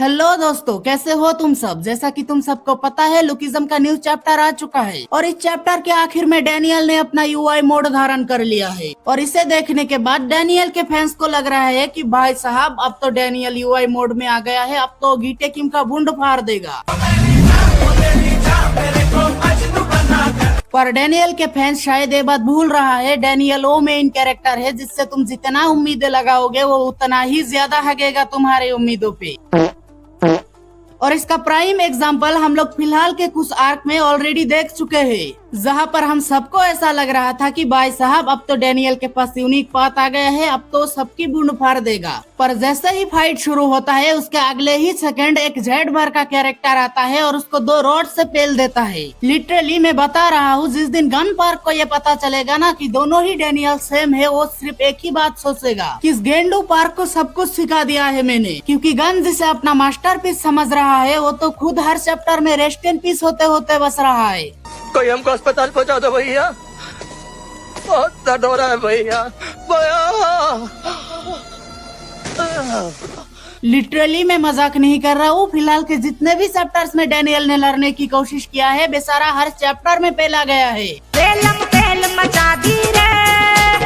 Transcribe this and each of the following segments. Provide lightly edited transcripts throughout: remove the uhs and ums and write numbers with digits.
Hello दोस्तों, कैसे हो तुम सब। जैसा कि तुम सबको पता है, लुकिज्म का न्यू चैप्टर आ चुका है और इस चैप्टर के आखिर में डैनियल ने अपना यूआई मोड धारण कर लिया है। और इसे देखने के बाद डैनियल के फैंस को लग रहा है कि भाई साहब अब तो डैनियल यूआई मोड में आ गया है, अब तो गीटे किम का बुंड फाड़ देगा। पर डैनियल के फैंस शायद ये बात भूल रहा है, डैनियल वो मेन कैरेक्टर है जिससे तुम जितना उम्मीदें लगाओगे वो उतना ही ज्यादा हगेगा तुम्हारी उम्मीदों पे। और इसका प्राइम एग्जाम्पल हम लोग फिलहाल के कुछ आर्क में ऑलरेडी देख चुके हैं, जहां पर हम सबको ऐसा लग रहा था कि भाई साहब अब तो डैनियल के पास यूनिक पाथ आ गया है, अब तो सबकी बूंद फाड़ देगा। पर जैसे ही फाइट शुरू होता है उसके अगले ही सेकंड एक जेड भर का कैरेक्टर आता है और उसको 2 रॉड से पेल देता है। लिटरली मैं बता रहा हूँ, जिस दिन गन पार्क को ये पता चलेगा ना कि दोनों ही डैनियल सेम है, वो सिर्फ एक ही बात सोचेगा कि इस गेंडू पार्क को सब कुछ सिखा दिया है मैंने। क्योंकि गन जिसे अपना मास्टरपीस समझ रहा है वो तो खुद हर चैप्टर में रेस्ट इन पीस होते होते बस रहा है। कोई हमको अस्पताल पहुंचा दो भैया, बहुत दर्द हो रहा है भैया। लिटरली मैं मजाक नहीं कर रहा हूँ, फिलहाल के जितने भी चैप्टर्स में डैनियल ने लड़ने की कोशिश किया है बेचारा हर चैप्टर में पेला गया है। पेल मचा दी रे।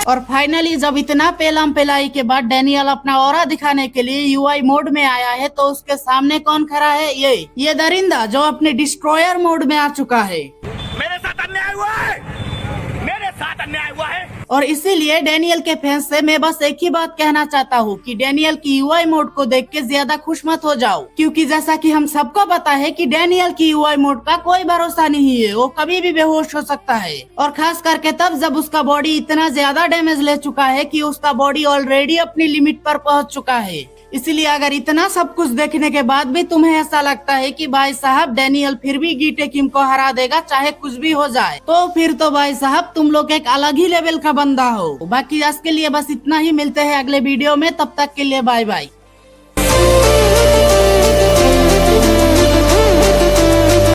और फाइनली जब इतना पेलम पेलाई के बाद डैनियल अपना ऑरा दिखाने के लिए यूआई मोड में आया है तो उसके सामने कौन खड़ा है, ये दरिंदा जो अपने डिस्ट्रॉयर मोड में आ चुका है। मेरे साथ अन्याय हुआ है, मेरे साथ अन्याय हुआ है। और इसीलिए डैनियल के फैंस से मैं बस एक ही बात कहना चाहता हूँ कि डैनियल की यूआई मोड को देख के ज्यादा खुश मत हो जाओ, क्योंकि जैसा कि हम सबको पता है कि डैनियल की यूआई मोड का कोई भरोसा नहीं है, वो कभी भी बेहोश हो सकता है। और खास करके तब जब उसका बॉडी इतना ज्यादा डैमेज ले चुका है कि उसका बॉडी ऑलरेडी अपनी लिमिट पर पहुँच चुका है। इसलिए अगर इतना सब कुछ देखने के बाद भी तुम्हें ऐसा लगता है कि भाई साहब डैनियल फिर भी गीटे किम को हरा देगा चाहे कुछ भी हो जाए, तो फिर तो भाई साहब तुम लोग एक अलग ही लेवल का बंदा हो। बाकी आज के लिए बस इतना ही, मिलते हैं अगले वीडियो में, तब तक के लिए बाय बाय।